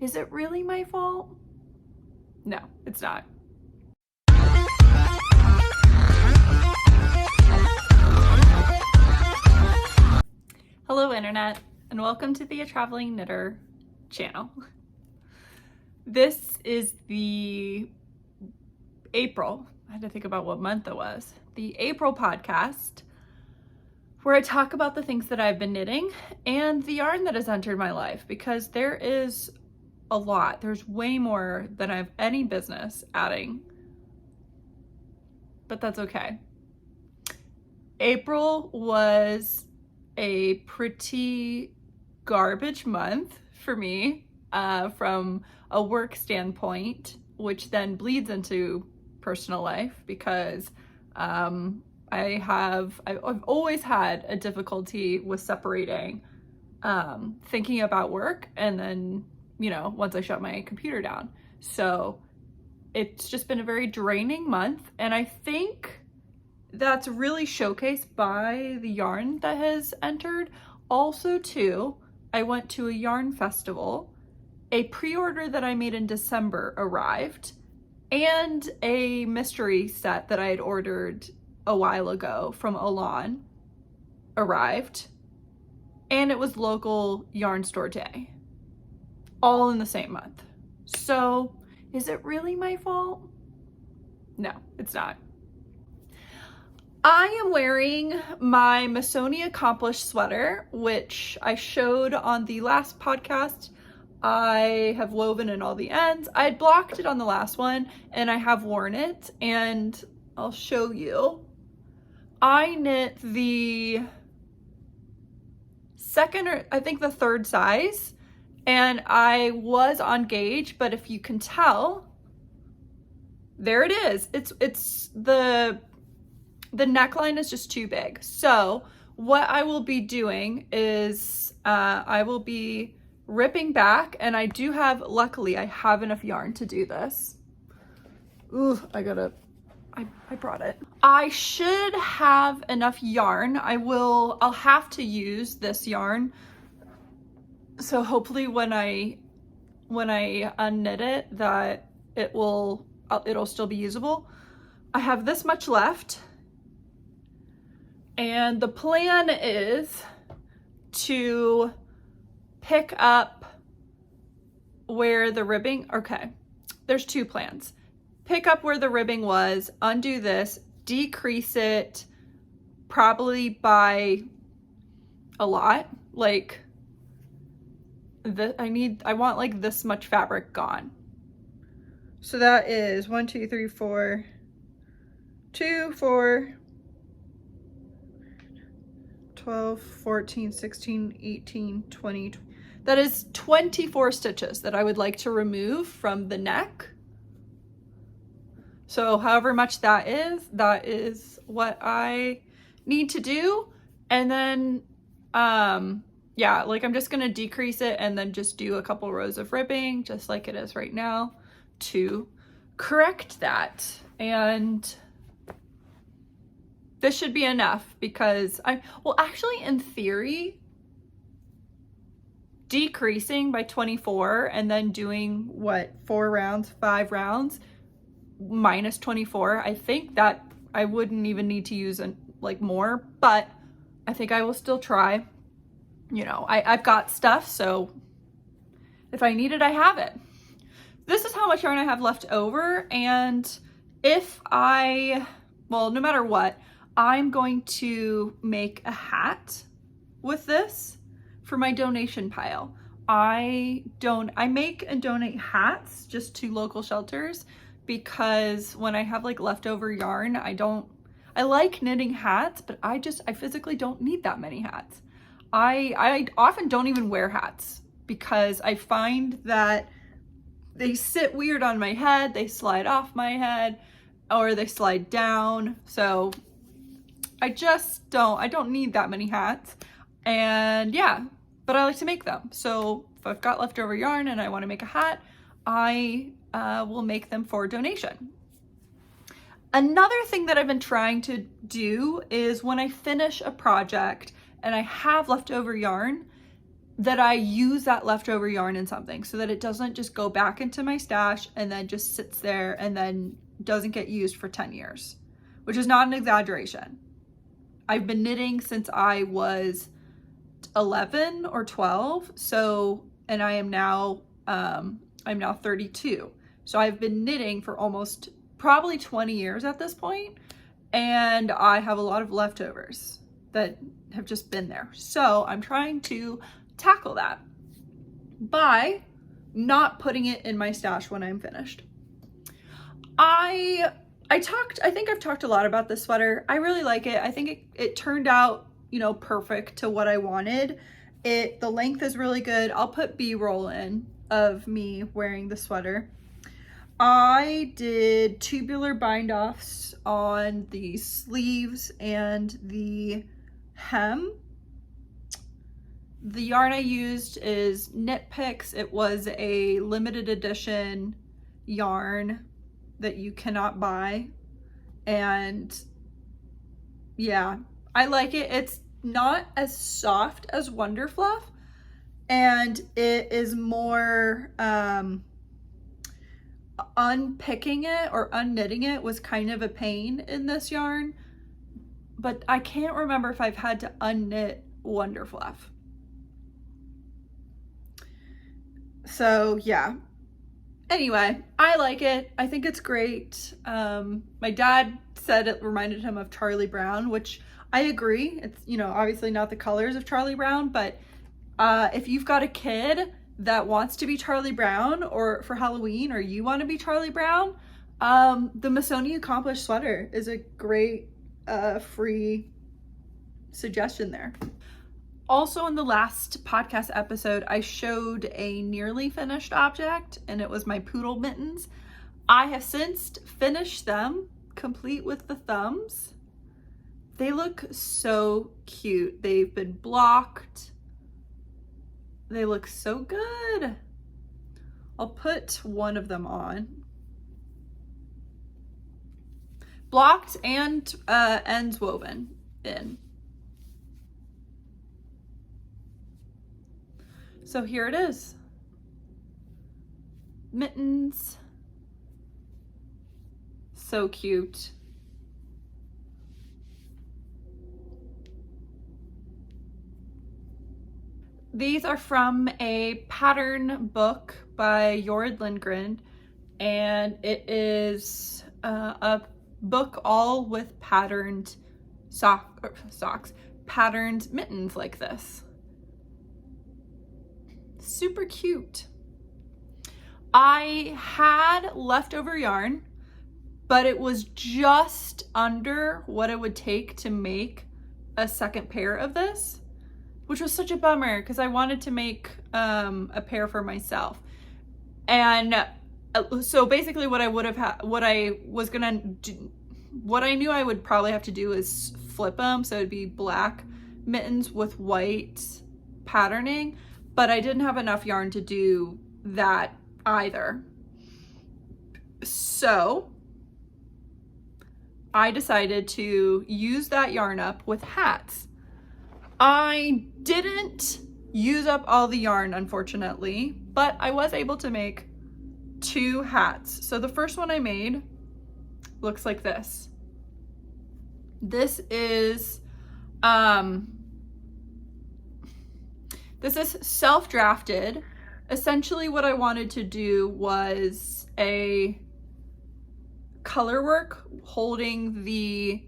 Is it really my fault? No, it's not. Hello Internet, and welcome to the A Traveling Knitter channel. This is the April, I had to think about what month it was, the April podcast, where I talk about the things that I've been knitting and the yarn that has entered my life, because there is a lot. There's way more than I have any business adding, but that's okay. April was a pretty garbage month for me from a work standpoint, which then bleeds into personal life because I've always had a difficulty with separating thinking about work and then, once I shut my computer down. So it's just been a very draining month, and I think that's really showcased by the yarn that has entered. Also too, I went to a yarn festival, a pre-order that I made in December arrived, and a mystery set that I had ordered a while ago from Elan arrived, and it was local yarn store day, all in the same month. So is it really my fault? No, it's not. I am wearing my Missoni Accomplished sweater, which I showed on the last podcast. I have woven in all the ends. I had blocked it on the last one, and I have worn it, and I'll show you. I knit the second, or I think the third size, and I was on gauge, but if you can tell, there it is. It's the neckline is just too big. So what I will be doing is I will be ripping back, and I do have, luckily I have enough yarn to do this. Ooh, I brought it. I should have enough yarn. I'll have to use this yarn. So hopefully when I unknit it, that it'll still be usable. I have this much left. And the plan is to pick up where the ribbing, okay, there's two plans. Pick up where the ribbing was, undo this, decrease it probably by a lot. Like I want like this much fabric gone. So that is 1, 2, 3, 4, 2, 4, 12, 14, 16, 18, 20. That is 24 stitches that I would like to remove from the neck. So however much that is what I need to do. And then, yeah, like I'm just gonna decrease it and then just do a couple rows of ribbing, just like it is right now, to correct that. And this should be enough, because actually in theory, decreasing by 24 and then doing what, 4 rounds, 5 rounds minus 24, I think that I wouldn't even need to use like more, but I think I will still try. I've got stuff, so if I need it, I have it. This is how much yarn I have left over, and no matter what, I'm going to make a hat with this for my donation pile. I make and donate hats just to local shelters, because when I have like leftover yarn, I like knitting hats, but I physically don't need that many hats. I often don't even wear hats because I find that they sit weird on my head, they slide off my head, or they slide down. So I don't need that many hats. And yeah, but I like to make them. So if I've got leftover yarn and I want to make a hat, I will make them for donation. Another thing that I've been trying to do is when I finish a project and I have leftover yarn, that I use that leftover yarn in something so that it doesn't just go back into my stash and then just sits there and then doesn't get used for 10 years, which is not an exaggeration. I've been knitting since I was 11 or 12. So, and I'm now 32. So I've been knitting for almost probably 20 years at this point, and I have a lot of leftovers that have just been there. So I'm trying to tackle that by not putting it in my stash when I'm finished. I think I've talked a lot about this sweater. I really like it. I think it turned out, you know, perfect to what I wanted. The length is really good. I'll put B-roll in of me wearing the sweater. I did tubular bind offs on the sleeves and the hem. The yarn I used is Knit Picks. It was a limited edition yarn that you cannot buy. And yeah, I like it. It's not as soft as Wonder Fluff, and it is more, unpicking it or unknitting it was kind of a pain in this yarn, but I can't remember if I've had to unknit Wonder Fluff. So yeah, anyway, I like it. I think it's great. My dad said it reminded him of Charlie Brown, which I agree. It's, you know, obviously not the colors of Charlie Brown, but if you've got a kid that wants to be Charlie Brown, or for Halloween, or you want to be Charlie Brown, the Missoni Accomplished sweater is a great free suggestion there. Also, in the last podcast episode, I showed a nearly finished object, and it was my poodle mittens. I have since finished them, complete with the thumbs. They look so cute. They've been blocked. They look so good. I'll put one of them on. Blocked and ends woven in. So here it is. Mittens. So cute. These are from a pattern book by Jorrid Lindgren, and it is a book all with patterned socks, patterned mittens like this. Super cute. I had leftover yarn, but it was just under what it would take to make a second pair of this, which was such a bummer because I wanted to make a pair for myself. And so basically what I would have what I knew I would probably have to do is flip them, so it'd be black mittens with white patterning, but I didn't have enough yarn to do that either. So I decided to use that yarn up with hats. I didn't use up all the yarn, unfortunately, but I was able to make 2 hats. So the first one I made looks like this. This is self-drafted. Essentially what I wanted to do was a color work holding the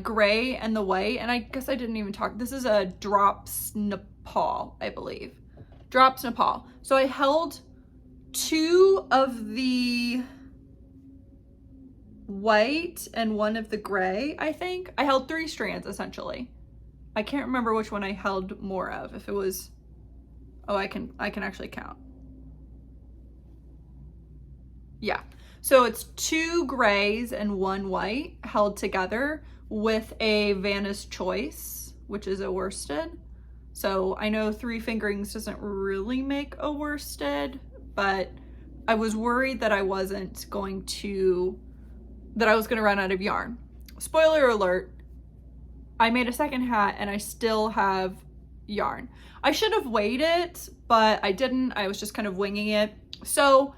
gray and the white, and I guess I didn't even talk. This is a Drops Nepal, I believe. Drops Nepal. So I held 2 of the white and 1 of the gray, I think. I held 3 strands essentially. I can't remember which one I held more of. If it was, oh, I can actually count. Yeah. So it's 2 grays and 1 white held together with a Vanna's Choice, which is a worsted. So I know 3 fingerings doesn't really make a worsted, but I was worried that I was going to run out of yarn. Spoiler alert, I made a second hat and I still have yarn. I should have weighed it, but I didn't. I was just kind of winging it. So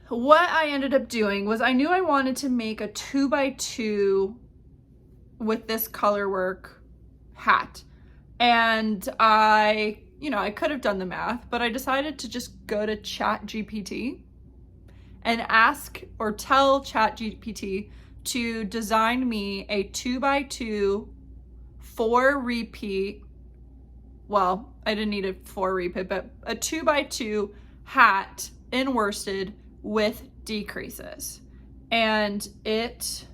what I ended up doing was I knew I wanted to make a 2x2 with this color work hat. And I could have done the math, but I decided to just go to ChatGPT and ask or tell ChatGPT to design me a 2x2 4 repeat. Well, I didn't need a 4 repeat, but a 2x2 hat in worsted with decreases. And it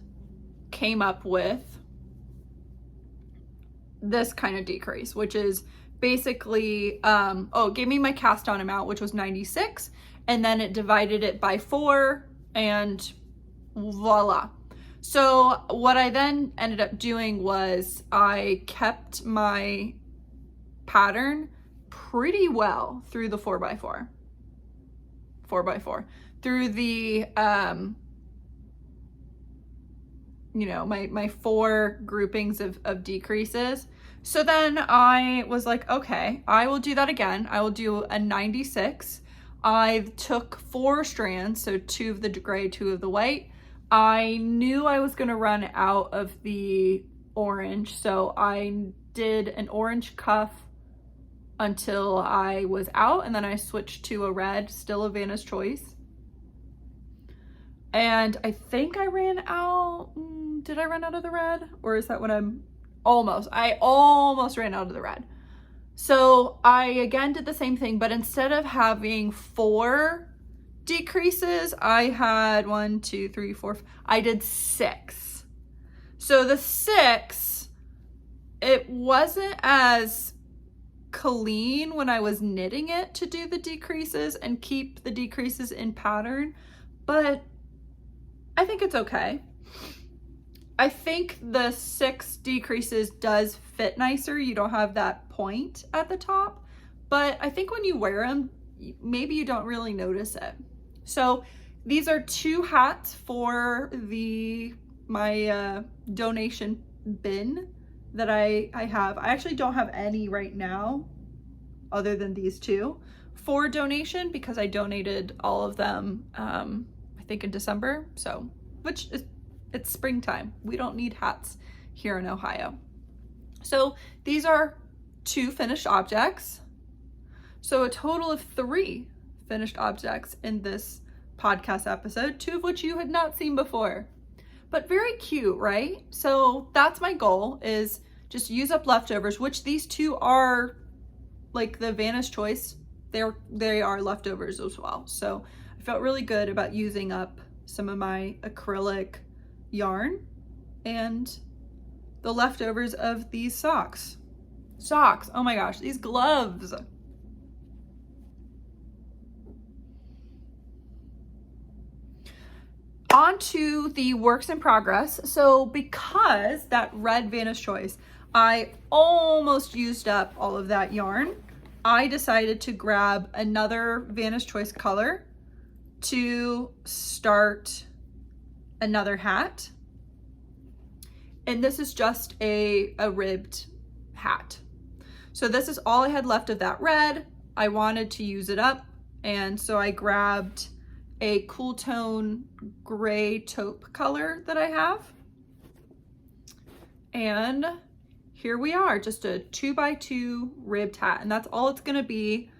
came up with this kind of decrease, which is basically, it gave me my cast on amount, which was 96. And then it divided it by 4 and voila. So what I then ended up doing was I kept my pattern pretty well through the 4x4, through the, my 4 groupings of decreases. So then I was like, okay, I will do that again. I will do a 96. I took 4 strands, so 2 of the gray, 2 of the white. I knew I was going to run out of the orange, so I did an orange cuff until I was out, and then I switched to a red, still a Vanna's Choice. And I think I ran out. Did I run out of the red? Or is that what I almost ran out of the red. So I again did the same thing, but instead of having 4 decreases, I had 1, 2, 3, 4, I did 6. So the 6, it wasn't as clean when I was knitting it to do the decreases and keep the decreases in pattern, but I think it's okay. I think the 6 decreases does fit nicer. You don't have that point at the top, but I think when you wear them, maybe you don't really notice it. So these are 2 hats for my donation bin that I have. I actually don't have any right now other than these 2 for donation because I donated all of them, I think in December. So, which is, it's springtime. We don't need hats here in Ohio. So these are 2 finished objects. So a total of 3 finished objects in this podcast episode, 2 of which you had not seen before, but very cute, right? So that's my goal, is just use up leftovers, which these 2 are like the Vanna's Choice. They are leftovers as well. So I felt really good about using up some of my acrylic yarn and the leftovers of these socks. Oh my gosh, these gloves. On to the works in progress. So because that red Vanna's Choice, I almost used up all of that yarn, I decided to grab another Vanna's Choice color to start another hat. And this is just a ribbed hat. So this is all I had left of that red. I wanted to use it up, and so I grabbed a cool tone gray taupe color that I have. And here we are, just a 2x2 ribbed hat, and that's all it's gonna be.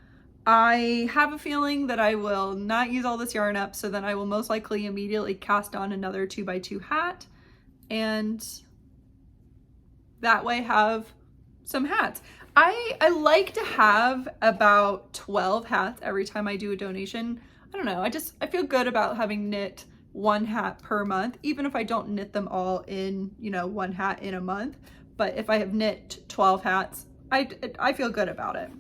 I have a feeling that I will not use all this yarn up, so then I will most likely immediately cast on another 2x2 hat, and that way have some hats. I like to have about 12 hats every time I do a donation. I don't know, I feel good about having knit 1 hat per month, even if I don't knit them all in, 1 hat in a month. But if I have knit 12 hats, I feel good about it.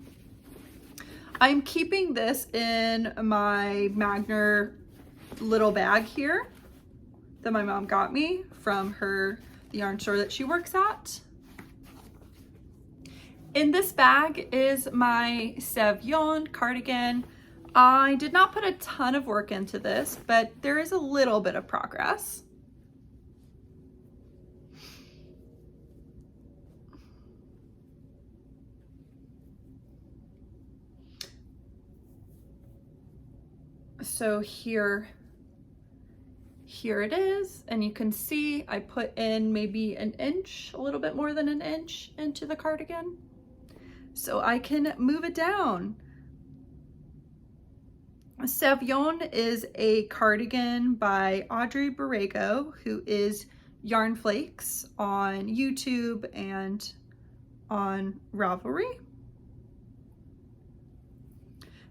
I'm keeping this in my Magner little bag here that my mom got me from the yarn store that she works at. In this bag is my Savion cardigan. I did not put a ton of work into this, but there is a little bit of progress. So here it is, and you can see I put in maybe an inch, a little bit more than an inch into the cardigan, so I can move it down. Savion is a cardigan by Audrey Borrego, who is Yarn Flakes on YouTube and on Ravelry.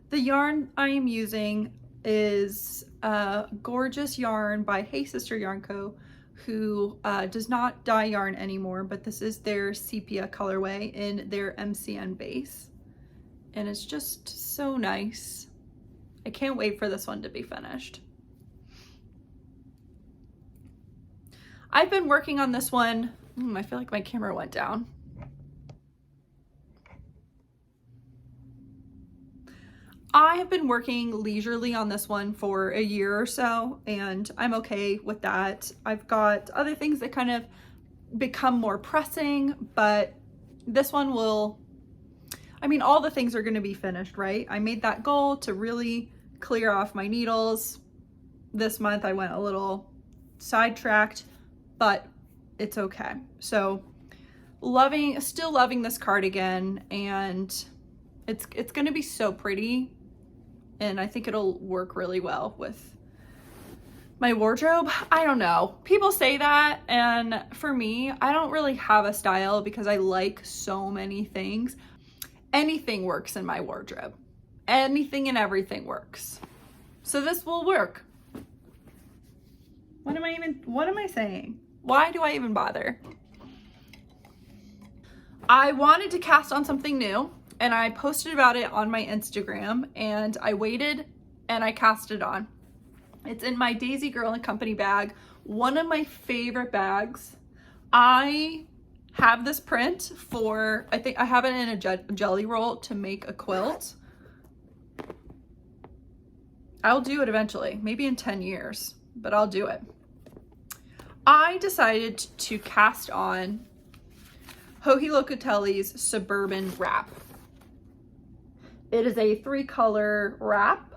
The yarn I am using is a gorgeous yarn by Hey Sister Yarn Co., who does not dye yarn anymore, but this is their sepia colorway in their MCN base. And it's just so nice. I can't wait for this one to be finished. I've been working on this one. I feel like my camera went down. I have been working leisurely on this one for a year or so, and I'm okay with that. I've got other things that kind of become more pressing, but this one will, I mean, all the things are going to be finished, right? I made that goal to really clear off my needles. This month I went a little sidetracked, but it's okay. So still loving this cardigan, and it's going to be so pretty. And I think it'll work really well with my wardrobe. I don't know. People say that, and for me, I don't really have a style because I like so many things. Anything works in my wardrobe. Anything and everything works. So this will work. What am I saying? Why do I even bother? I wanted to cast on something new, and I posted about it on my Instagram, and I waited and I cast it on. It's in my Daisy Girl and Company bag, one of my favorite bags. I have this print for, I think I have it in a jelly roll to make a quilt. I'll do it eventually, maybe in 10 years, but I'll do it. I decided to cast on Joji Locatelli's Suburban Wrap. It is a 3-color wrap.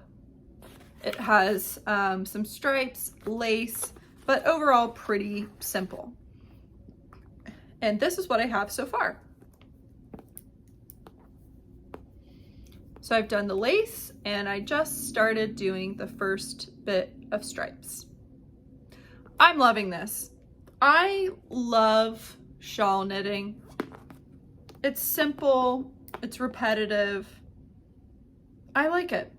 It has some stripes, lace, but overall pretty simple. And this is what I have so far. So I've done the lace, and I just started doing the first bit of stripes. I'm loving this. I love shawl knitting. It's simple, it's repetitive. I like it.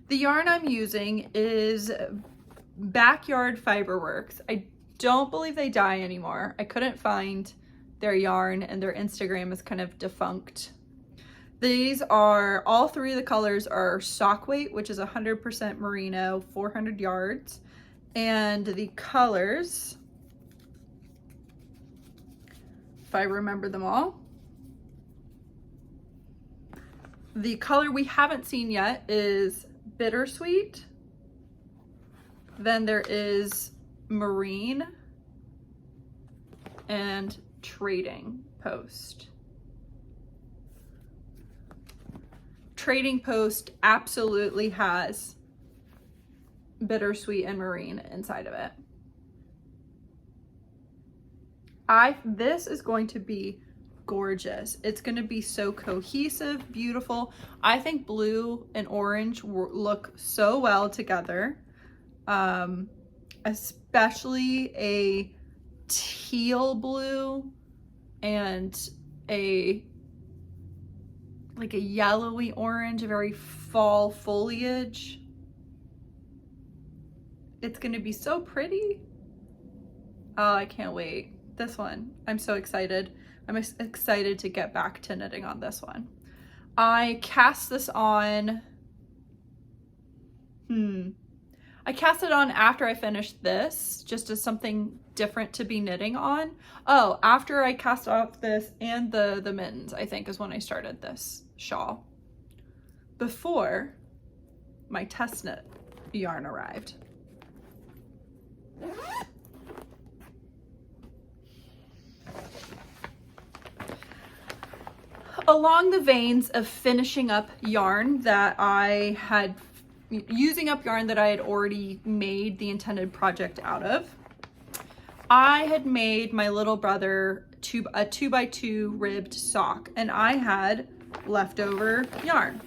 The yarn I'm using is Backyard Fiberworks. I don't believe they dye anymore. I couldn't find their yarn, and their Instagram is kind of defunct. These are, all 3 of the colors are sock weight, which is 100% merino, 400 yards. And the colors, if I remember them all, the color we haven't seen yet is Bittersweet. Then there is Marine and Trading Post. Trading Post absolutely has Bittersweet and Marine inside of it. This is going to be gorgeous. It's going to be so cohesive, beautiful. I think blue and orange look so well together, especially a teal blue and a yellowy orange, a very fall foliage. It's going to be so pretty. Oh, I can't wait. This one, I'm so excited. I'm excited to get back to knitting on this one. I cast this on, I cast it on after I finished this, just as something different to be knitting on. Oh, after I cast off this and the mittens, I think is when I started this shawl. Before my test knit yarn arrived. Along the veins of finishing up yarn that I had using up yarn that I had already made the intended project out of. I had made my little brother a 2x2 ribbed sock, and I had leftover yarn.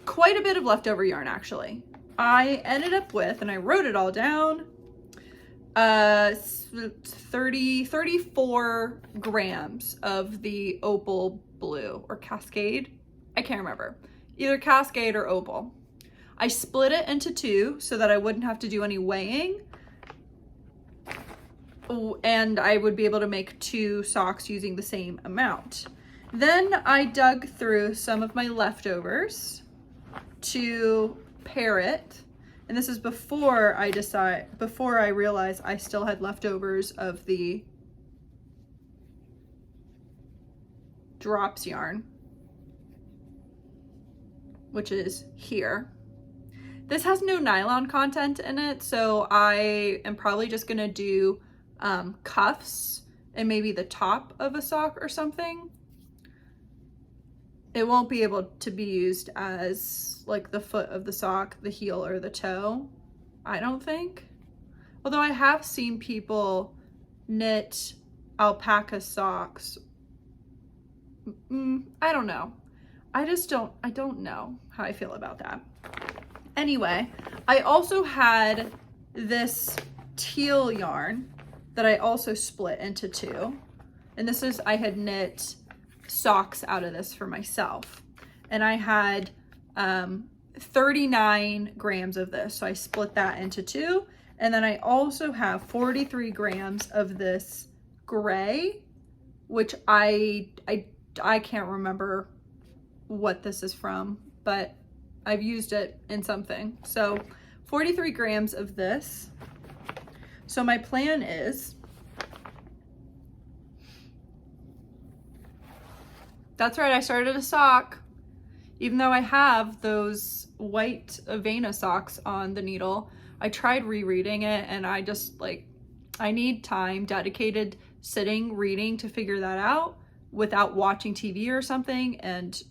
Quite a bit of leftover yarn, actually. I ended up with, and I wrote it all down, 34 grams of the opal blue, or cascade. I can't remember. Either cascade or opal. I split it into two so that I wouldn't have to do any weighing, and I would be able to make 2 socks using the same amount. Then I dug through some of my leftovers to pair it. And this is before I realized I still had leftovers of the drops yarn, which is here. This has no nylon content in it, so I am probably just gonna do cuffs and maybe the top of a sock or something. It won't be able to be used as like the foot of the sock, the heel, or the toe, I don't think. Although I have seen people knit alpaca socks. I don't know. I don't know how I feel about that. Anyway, I also had this teal yarn that I also split into 2. And this is, I had knit socks out of this for myself. And I had 39 grams of this. So I split that into 2. And then I also have 43 grams of this gray, which I can't remember what this is from, but I've used it in something. So 43 grams of this. So my plan is, that's right, I started a sock. Even though I have those white Avena socks on the needle, I tried rereading it, and I just I need time dedicated sitting reading to figure that out without watching TV or something, and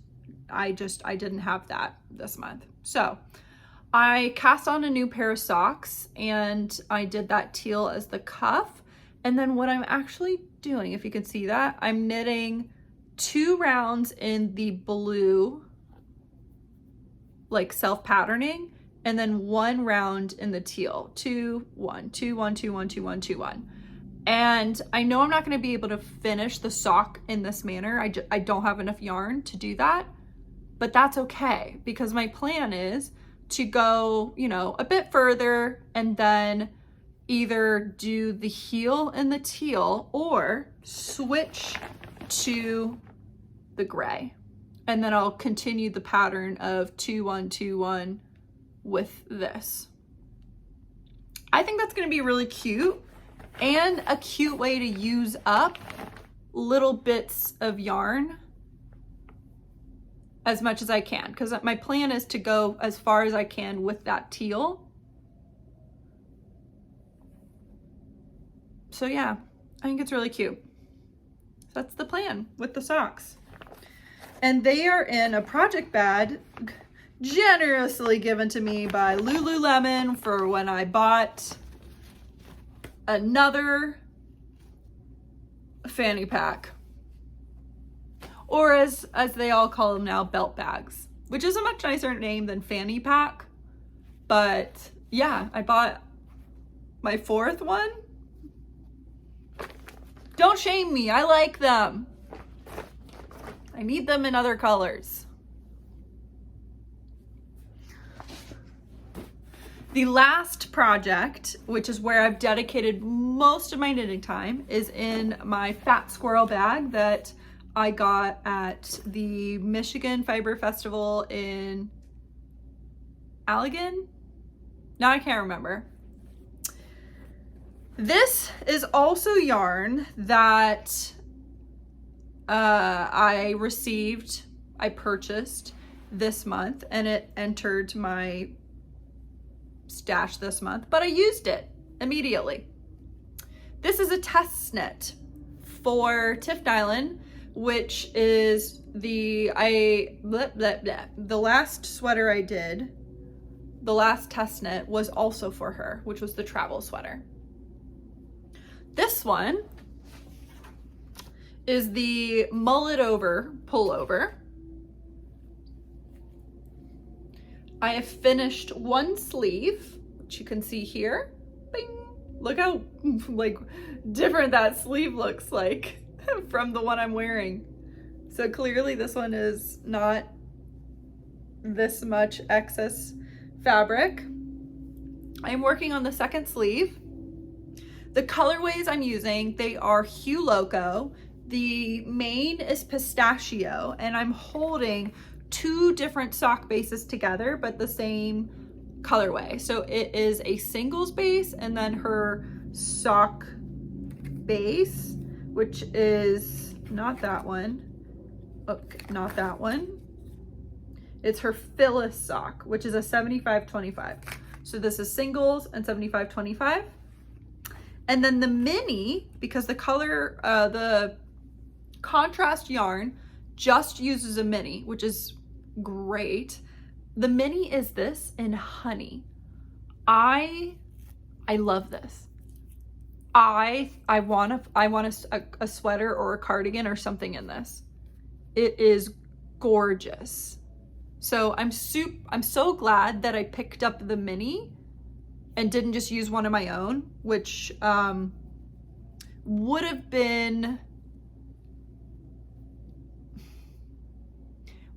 I didn't have that this month. So I cast on a new pair of socks, and I did that teal as the cuff. And then what I'm actually doing, if you can see that, I'm knitting 2 rounds in the blue, like self-patterning, and then 1 round in the teal. 2, 1, 2, 1, 2, 1, 2, 1, 2, 1. And I know I'm not going to be able to finish the sock in this manner. I don't have enough yarn to do that, but that's okay, because my plan is to go, a bit further and then either do the heel in the teal or switch to the gray. And then I'll continue the pattern of 2, 1, 2, 1 with this. I think that's going to be really cute and a cute way to use up little bits of yarn as much as I can, because my plan is to go as far as I can with that teal. So yeah, I think it's really cute. That's the plan with the socks. And they are in a project bag generously given to me by Lululemon for when I bought another fanny pack. Or as they all call them now, belt bags, which is a much nicer name than fanny pack. But yeah, I bought my 4th one. Don't shame me, I like them. I need them in other colors. The last project, which is where I've dedicated most of my knitting time, is in my Fat Squirrel bag that I got at the Michigan Fiber Festival in Allegan? Now I can't remember. This is also yarn that I purchased this month, and it entered my stash this month, but I used it immediately. This is a test knit for Tiff Nylon which is the last sweater I did, the last test knit was also for her, which was the travel sweater. This one is the mullet over pullover. I have finished one sleeve, which you can see here. Bing! Look how like different that sleeve looks like from the one I'm wearing. So clearly this one is not this much excess fabric. I'm working on the second sleeve. The colorways I'm using, they are Hue Loco. The main is pistachio, and I'm holding two different sock bases together, but the same colorway. So it is a singles base and then her sock base, which is not that one. Okay, not that one. It's her Phyllis sock, which is a 75-25. So this is singles and 75-25. And then the mini, because the color, the contrast yarn just uses a mini, which is great. The mini is this in honey. I love this. I want a sweater or a cardigan or something in this. It is gorgeous. So I'm so glad that I picked up the mini and didn't just use one of my own, which would have been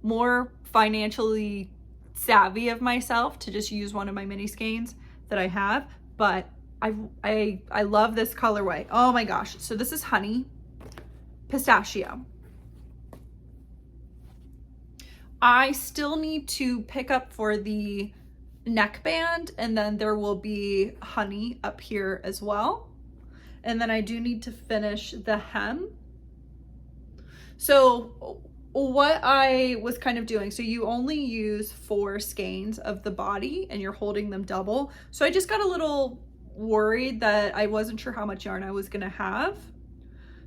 more financially savvy of myself to just use one of my mini skeins that I have, but I love this colorway. Oh my gosh. So this is honey pistachio. I still need to pick up for the neckband, and then there will be honey up here as well. And then I do need to finish the hem. So what I was kind of doing, so you only use 4 skeins of the body and you're holding them double. So I just got a little worried that I wasn't sure how much yarn I was gonna have.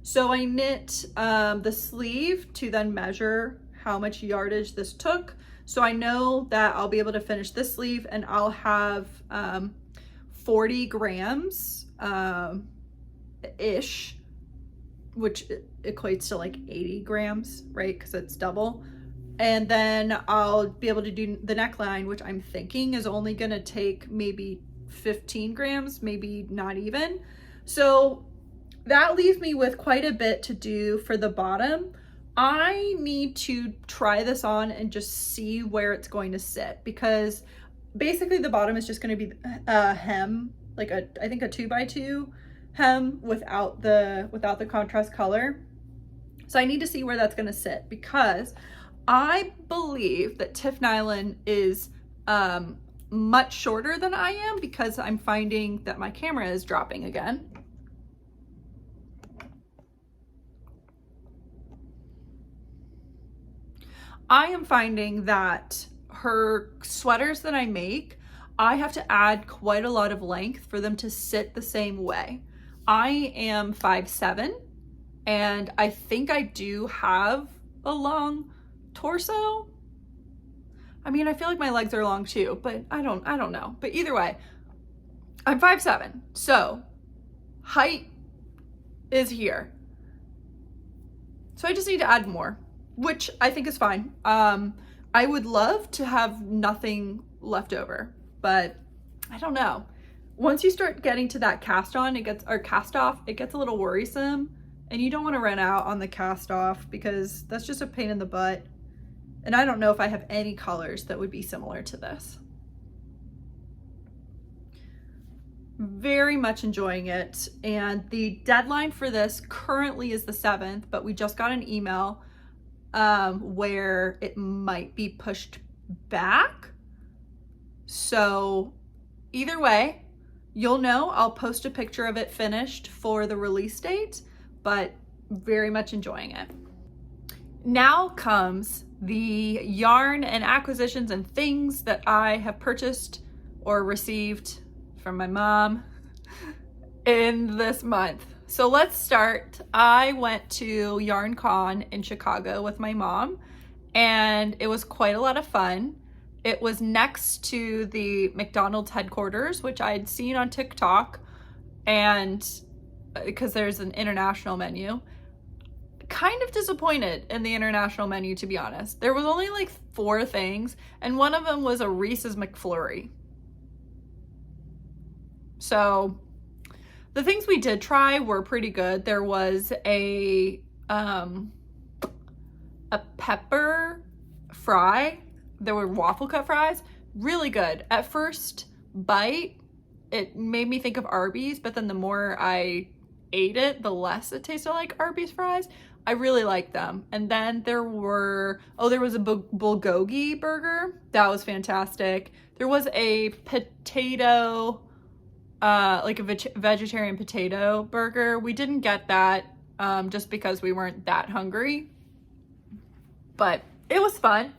So I knit the sleeve to then measure how much yardage this took. So I know that I'll be able to finish this sleeve and I'll have 40 grams ish, which equates to like 80 grams, right? Because it's double. And then I'll be able to do the neckline, which I'm thinking is only gonna take maybe 15 grams, maybe not even. So that leaves me with quite a bit to do for the bottom. I need to try this on and just see where it's going to sit, because basically the bottom is just going to be a hem, like I think a 2x2 hem without the contrast color. So I need to see where that's going to sit, because I believe that Tiff Nylon is much shorter than I am, because I'm finding that my camera is dropping again. I am finding that her sweaters that I make, I have to add quite a lot of length for them to sit the same way. I am 5'7", and I think I do have a long torso. I mean, I feel like my legs are long too, but I don't know. But either way, I'm 5'7", so height is here. So I just need to add more, which I think is fine. I would love to have nothing left over, but I don't know. Once you start getting to that cast off, it gets a little worrisome, and you don't want to run out on the cast off because that's just a pain in the butt. And I don't know if I have any colors that would be similar to this. Very much enjoying it. And the deadline for this currently is the 7th, but we just got an email where it might be pushed back. So either way, you'll know. I'll post a picture of it finished for the release date, but very much enjoying it. Now comes the yarn and acquisitions and things that I have purchased or received from my mom in this month. So let's start. I went to Yarn Con in Chicago with my mom, and it was quite a lot of fun. It was next to the McDonald's headquarters, which I had seen on TikTok, and because there's an international menu. Kind of disappointed in the international menu, to be honest. There was only like 4 things, and one of them was a Reese's McFlurry. So the things we did try were pretty good. There was a pepper fry. There were waffle cut fries, really good. At first bite, it made me think of Arby's, but then the more I ate it, the less it tasted like Arby's fries. I really liked them. And then there was a bulgogi burger. That was fantastic. There was a potato, like a vegetarian potato burger. We didn't get that just because we weren't that hungry, but it was fun.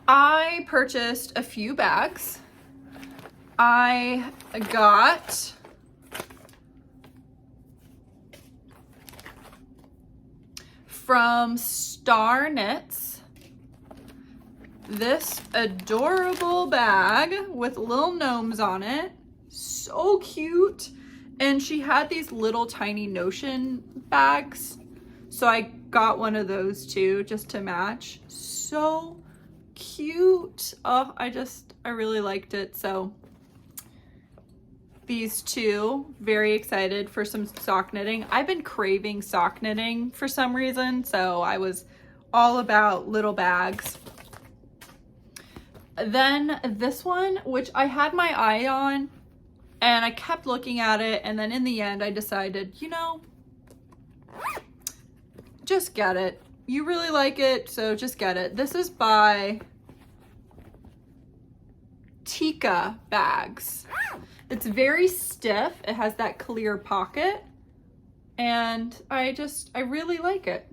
I purchased a few bags. I got from Star Knits this adorable bag with little gnomes on it. So cute. And she had these little tiny Notion bags, so I got one of those too, just to match. So cute. Oh, I really liked it. So these two, very excited for some sock knitting. I've been craving sock knitting for some reason, so I was all about little bags. Then this one, which I had my eye on, and I kept looking at it, and then in the end I decided, you know, just get it. You really like it, so just get it. This is by Tika Bags. It's very stiff. It has that clear pocket, and I really like it.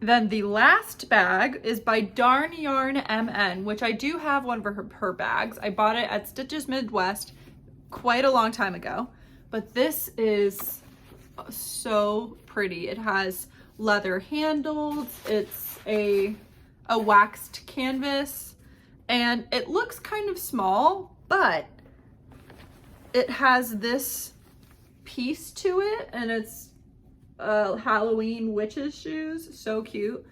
Then the last bag is by Darn Yarn MN, which I do have one of her bags. I bought it at Stitches Midwest quite a long time ago, but this is so pretty. It has leather handles. It's a waxed canvas, and it looks kind of small, but it has this piece to it, and it's Halloween witches shoes. So cute.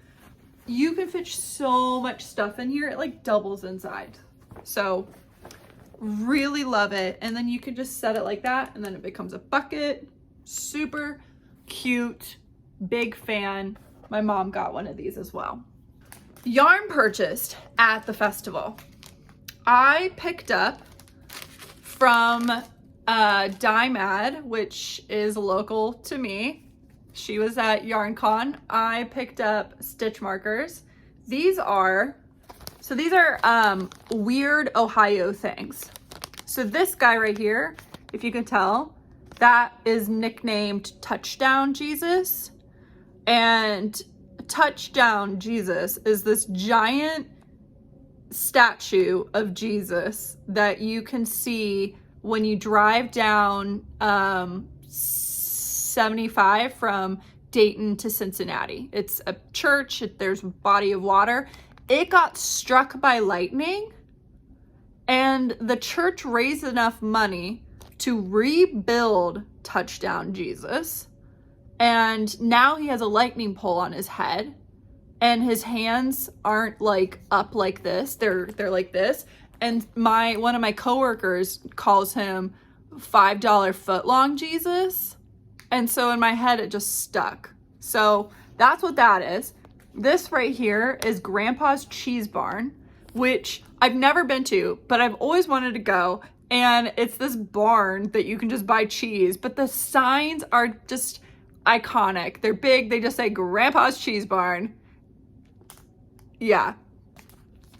You can fit so much stuff in here. It like doubles inside. So really love it. And then you can just set it like that, and then it becomes a bucket. Super cute. Big fan. My mom got one of these as well. Yarn purchased at the festival. I picked up from Dymad, which is local to me. She was at Yarn Con. I picked up stitch markers. These are weird Ohio things. So this guy right here, if you can tell, that is nicknamed Touchdown Jesus. And Touchdown Jesus is this giant statue of Jesus that you can see when you drive down 75 from Dayton to Cincinnati. It's a church. There's a body of water. It got struck by lightning, and the church raised enough money to rebuild Touchdown Jesus. And now he has a lightning pole on his head, and his hands aren't like up like this. They're like this. And one of my coworkers calls him $5 footlong Jesus. And so in my head, it just stuck. So that's what that is. This right here is Grandpa's Cheese Barn, which I've never been to, but I've always wanted to go. And it's this barn that you can just buy cheese, but the signs are just iconic. They're big. They just say Grandpa's Cheese Barn. Yeah.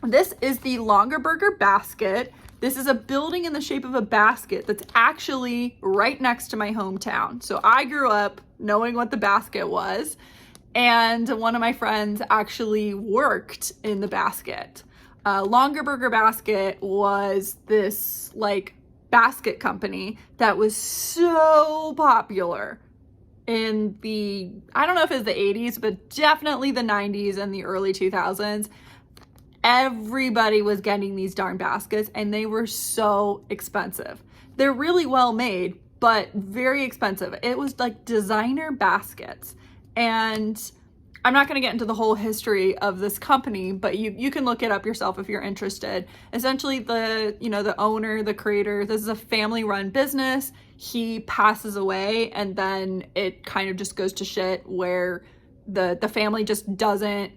This is the Longerberger basket. This is a building in the shape of a basket that's actually right next to my hometown. So I grew up knowing what the basket was, and one of my friends actually worked in the basket. Longaberger Basket was this like basket company that was so popular in the, I don't know if it was the 80s, but definitely the 90s and the early 2000s. Everybody was getting these darn baskets and they were so expensive. They're really well made, but very expensive. It was like designer baskets. And I'm not going to get into the whole history of this company, but you can look it up yourself if you're interested. Essentially, the owner, the creator, this is a family run business. He passes away and then it kind of just goes to shit where the family just doesn't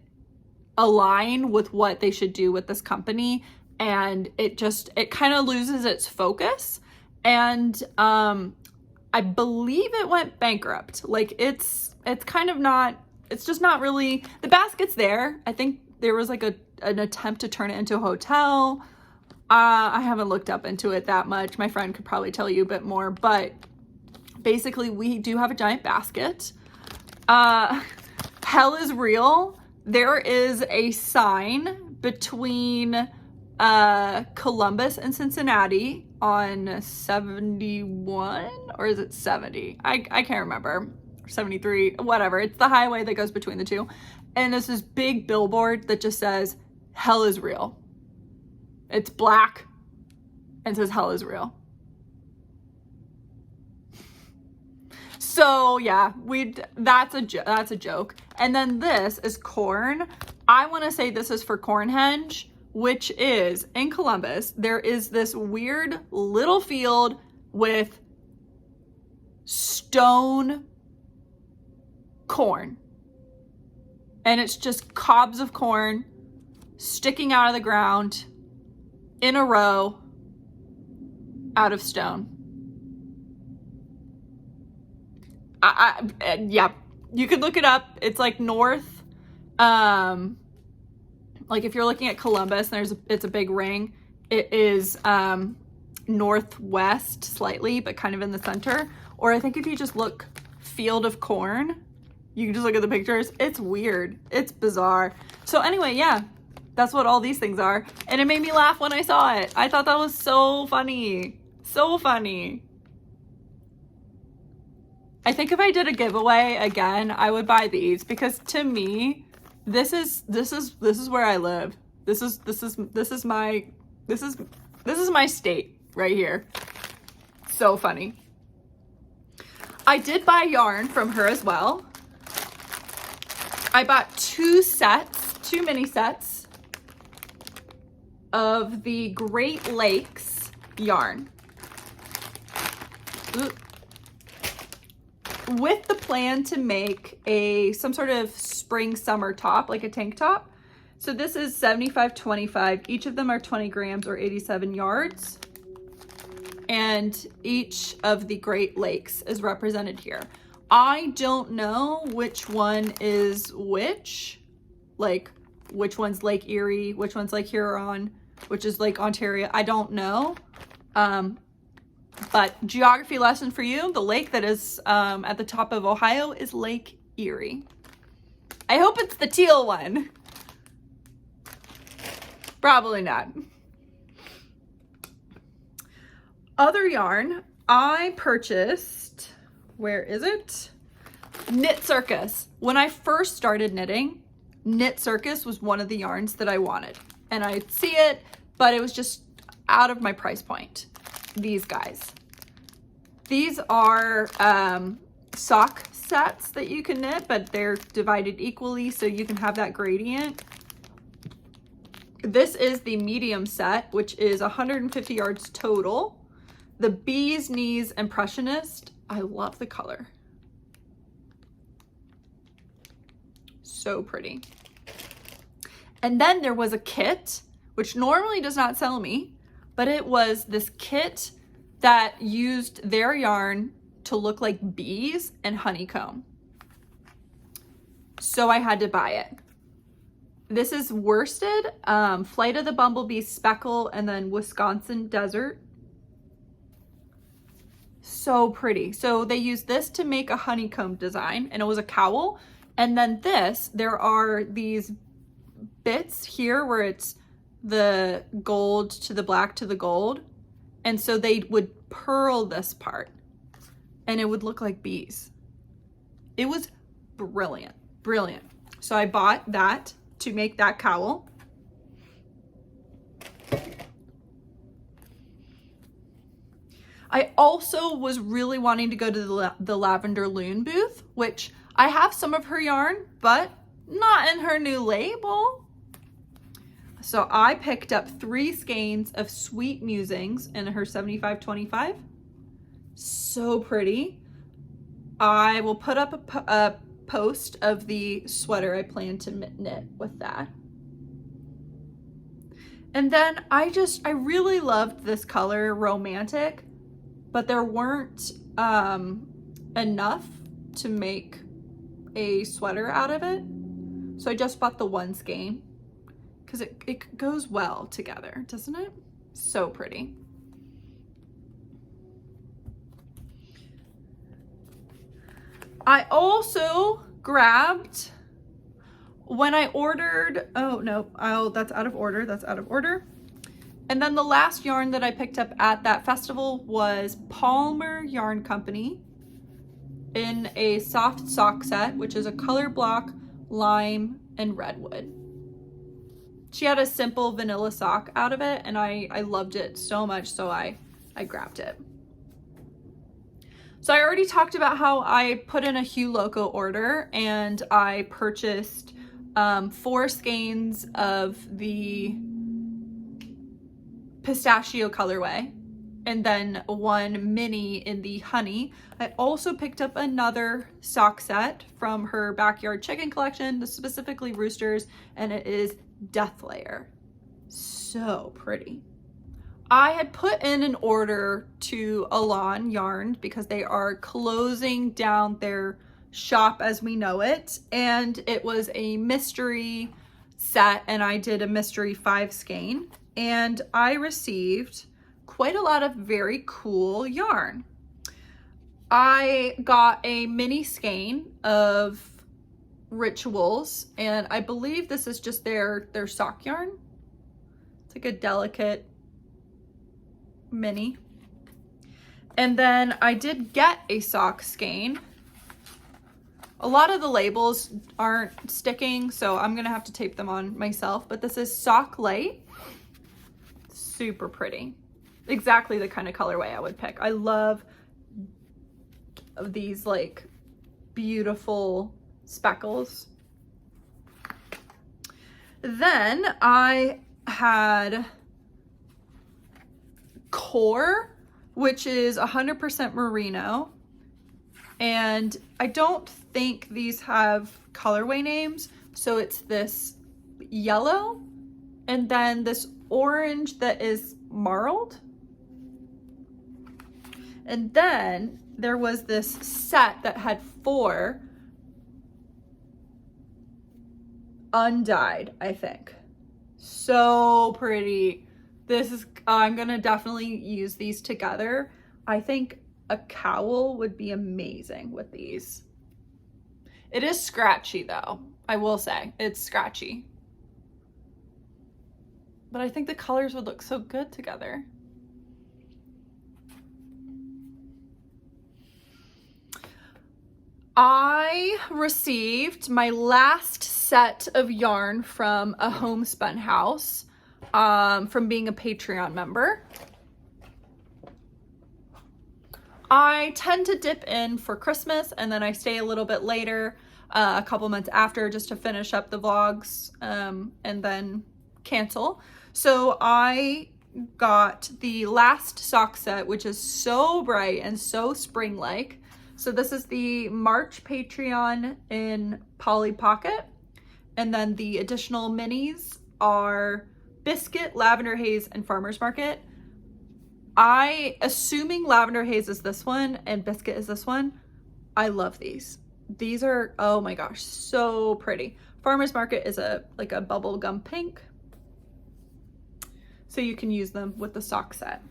align with what they should do with this company, and it kind of loses its focus, and I believe it went bankrupt. Like it's kind of not, it's just not really, the basket's there. I think there was like an attempt to turn it into a hotel. I haven't looked up into it that much. My friend could probably tell you a bit more, but basically we do have a giant basket. Hell is real. There is a sign between Columbus and Cincinnati on 71, or is it 70? I can't remember. 73, whatever. It's the highway that goes between the two. And it's this big billboard that just says, hell is real. It's black and says hell is real. So yeah, that's a joke. And then this is corn. I want to say this is for Cornhenge, which is in Columbus. There is this weird little field with stone corn. And it's just cobs of corn sticking out of the ground in a row out of stone. Yeah, you could look it up. It's like north, like if you're looking at Columbus, it's a big ring. It is northwest slightly, but kind of in the center. Or I think if you just look field of corn, you can just look at the pictures. It's weird. It's bizarre. So anyway, yeah, that's what all these things are. And it made me laugh when I saw it. I thought that was so funny. So funny. I think if I did a giveaway again, I would buy these, because to me, this is where I live. This is my state right here. So funny. I did buy yarn from her as well. I bought two mini sets of the Great Lakes yarn. Ooh. With the plan to make some sort of spring summer top, like a tank top. So this is 75-25. Each of them are 20 grams or 87 yards. And each of the Great Lakes is represented here. I don't know which one is which. Like which one's Lake Erie, which one's Lake Huron, which is Lake Ontario. I don't know. But geography lesson for you, the lake that is at the top of Ohio is Lake Erie. I hope it's the teal one. Probably not. Other yarn I purchased, where is it? Knit Circus. When I first started knitting, Knit Circus was one of the yarns that I wanted. And I'd see it, but it was just out of my price point. These guys. These are sock sets that you can knit, but they're divided equally so you can have that gradient. This is the medium set, which is 150 yards total. The Bee's Knees Impressionist. I love the color. So pretty. And then there was a kit, which normally does not sell me, but it was this kit that used their yarn to look like bees and honeycomb. So I had to buy it. This is worsted, Flight of the Bumblebee Speckle, and then Wisconsin Desert. So pretty. So they used this to make a honeycomb design, and it was a cowl. And then this, there are these bits here where it's the gold to the black to the gold. And so they would purl this part and it would look like bees. It was brilliant, brilliant. So I bought that to make that cowl. I also was really wanting to go to the Lavender Loon booth, which I have some of her yarn, but not in her new label. So I picked up 3 skeins of Sweet Musings in her 7525. So pretty. I will put up a post of the sweater I plan to knit with that. And then I really loved this color, Romantic, but there weren't enough to make a sweater out of it. So I just bought the 1 skein because it goes well together, doesn't it? So pretty. I also grabbed, when I ordered, oh no, that's out of order, that's out of order. And then the last yarn that I picked up at that festival was Palmer Yarn Company in a soft sock set, which is a color block, lime, and redwood. She had a simple vanilla sock out of it, and I loved it so much, so I grabbed it. So I already talked about how I put in a Hue Loco order, and I purchased 4 skeins of the pistachio colorway and then 1 mini in the honey. I also picked up another sock set from her Backyard Chicken collection, specifically roosters, and it is Death Layer. So pretty. I had put in an order to Elan Yarn because they are closing down their shop as we know it, and it was a mystery set, and I did a mystery 5 skein, and I received quite a lot of very cool yarn. I got a mini skein of Rituals, and I believe this is just their sock yarn. It's like a delicate mini. And then I did get a sock skein. A lot of the labels aren't sticking, so I'm gonna have to tape them on myself, but this is Sock Light. Super pretty. Exactly the kind of colorway I would pick. I love these like beautiful speckles. Then I had Core, which is 100% merino, and I don't think these have colorway names, so it's this yellow and then this orange that is marled, and then there was this set that had 4 undyed, I think. So pretty. This is, I'm gonna definitely use these together. I think a cowl would be amazing with these. It is scratchy though, I will say, it's scratchy. But I think the colors would look so good together. I received my last set of yarn from a homespun house from being a Patreon member. I tend to dip in for Christmas and then I stay a little bit later, a couple months after, just to finish up the vlogs and then cancel. So I got the last sock set, which is so bright and so spring-like. So this is the March Patreon in Polly Pocket. And then the additional minis are Biscuit, Lavender Haze, and Farmer's Market. Assuming Lavender Haze is this one and Biscuit is this one, I love these. These are, oh my gosh, so pretty. Farmer's Market is like a bubblegum pink. So you can use them with the sock set.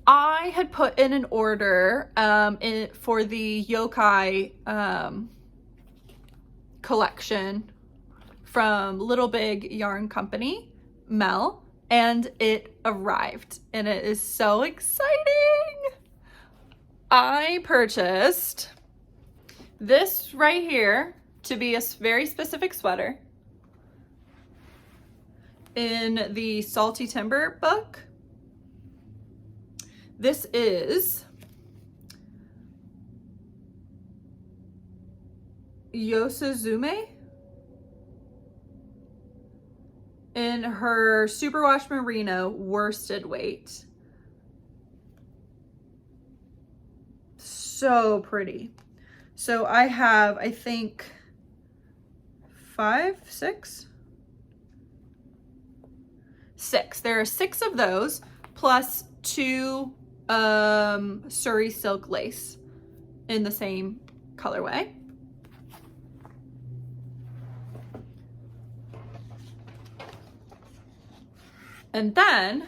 I had put in an order for the yokai collection from Little Big Yarn Company, Mel, and it arrived and it is so exciting. I purchased this right here to be a very specific sweater in the Salty Timber book. This is Yosuzume in her superwash merino worsted weight. So pretty. So I have, I think, 6. There are 6 of those, plus 2 Surrey silk lace in the same colorway. And then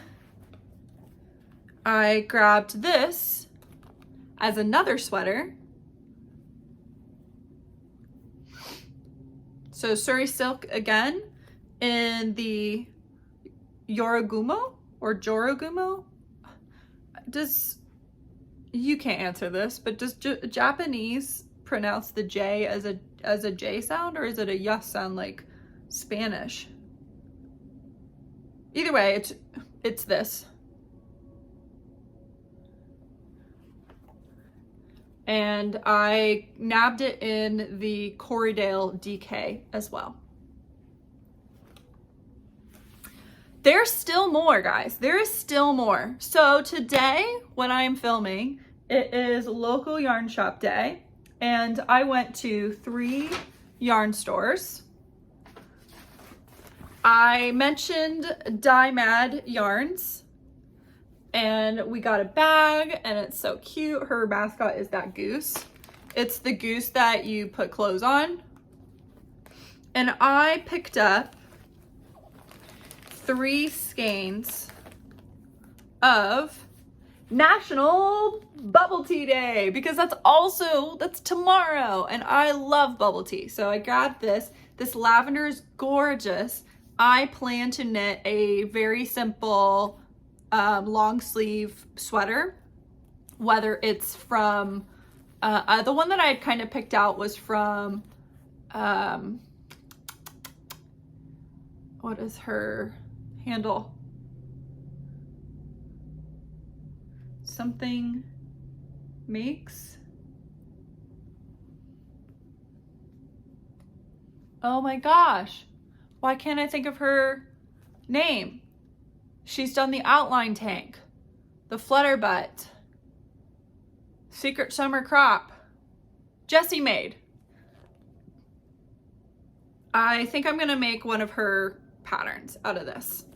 I grabbed this as another sweater. So Surrey silk again in the Yorigumo or Jorogumo. You can't answer this, but does Japanese pronounce the J as a J sound, or is it a yes sound like Spanish? Either way, it's this. And I nabbed it in the Corriedale DK as well. There's still more, guys. There is still more. So today, when I'm filming, it is local yarn shop day, and I went to 3 yarn stores. I mentioned Dye Mad Yarns, and we got a bag, and it's so cute. Her mascot is that goose. It's the goose that you put clothes on. And I picked up 3 skeins of National Bubble Tea Day, because that's tomorrow, and I love bubble tea. So I grabbed this. This lavender is gorgeous. I plan to knit a very simple long sleeve sweater, whether it's from the one that I had kind of picked out was from what is her handle? Something makes. Oh my gosh. Why can't I think of her name? She's done the outline tank, the flutter butt, secret summer crop, Jessie made. I think I'm gonna make one of her patterns out of this.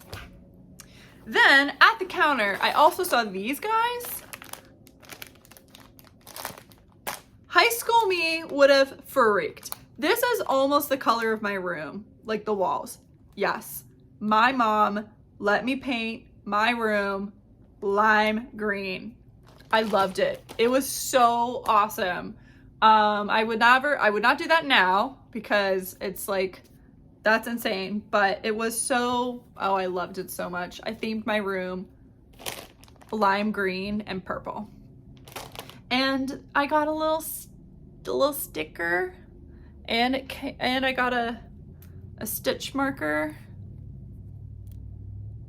Then at the counter, I also saw these guys. High school me would have freaked. This is almost the color of my room, like the walls. Yes, my mom let me paint my room lime green. I loved it. It was so awesome. I would not do that now because it's like, that's insane, but it was so, oh, I loved it so much. I themed my room lime green and purple. And I got a little sticker, and I got a stitch marker.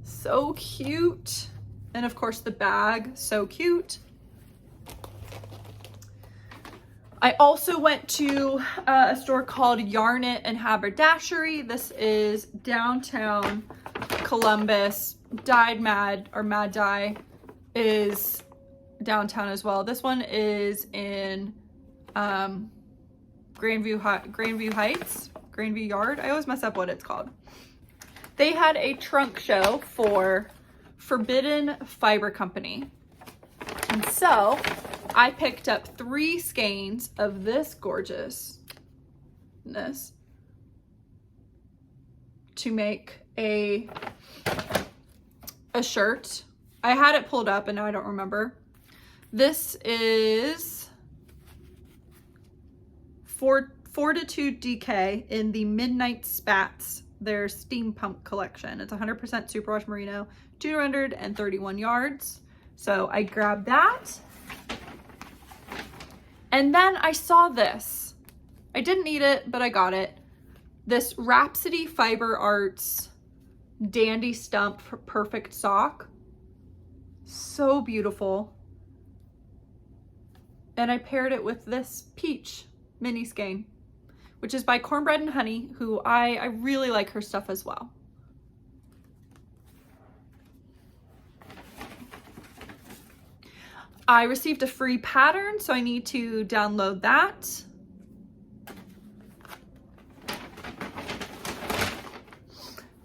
So cute. And of course the bag, so cute. I also went to a store called Yarn It and Haberdashery. This is downtown Columbus. Dyed Mad or Mad Dye is downtown as well. This one is in Grandview Heights, Grandview Yard. I always mess up what it's called. They had a trunk show for Forbidden Fiber Company. And so I picked up 3 skeins of this gorgeousness to make a shirt. I had it pulled up and now I don't remember. This is Fortitude DK in the Midnight Spats, their steampunk collection. It's 100% superwash merino, 231 yards. So I grabbed that. And then I saw this. I didn't need it, but I got it. This Rhapsody Fiber Arts Dandy Stump Perfect Sock. So beautiful. And I paired it with this peach mini skein, which is by Cornbread and Honey, who I really like her stuff as well. I received a free pattern, so I need to download that.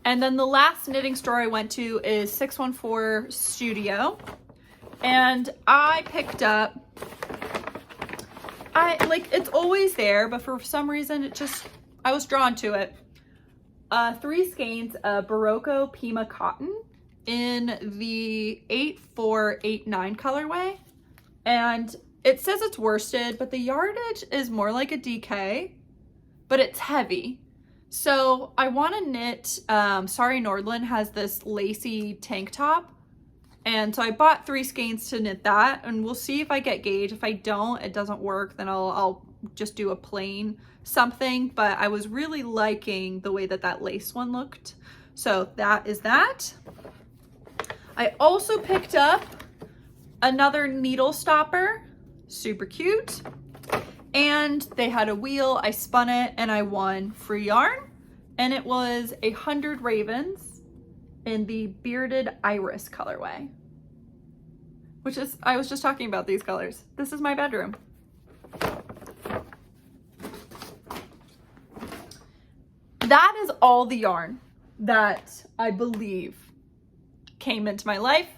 And then the last knitting store I went to is 614 Studio. And I picked up, it's always there, but for some reason I was drawn to it. 3 skeins of Barocco Pima cotton in the 8489 colorway. And it says it's worsted, but the yardage is more like a DK, but it's heavy. So I want to knit, Sorry Nordland has this lacy tank top. And so I bought 3 skeins to knit that, and we'll see if I get gauge. If I don't, it doesn't work, then I'll just do a plain something. But I was really liking the way that that lace one looked. So that is that. I also picked up another needle stopper, super cute. And they had a wheel, I spun it, and I won free yarn. And it was 100 Ravens in the Bearded Iris colorway. Which is, I was just talking about these colors. This is my bedroom. That is all the yarn that I believe came into my life.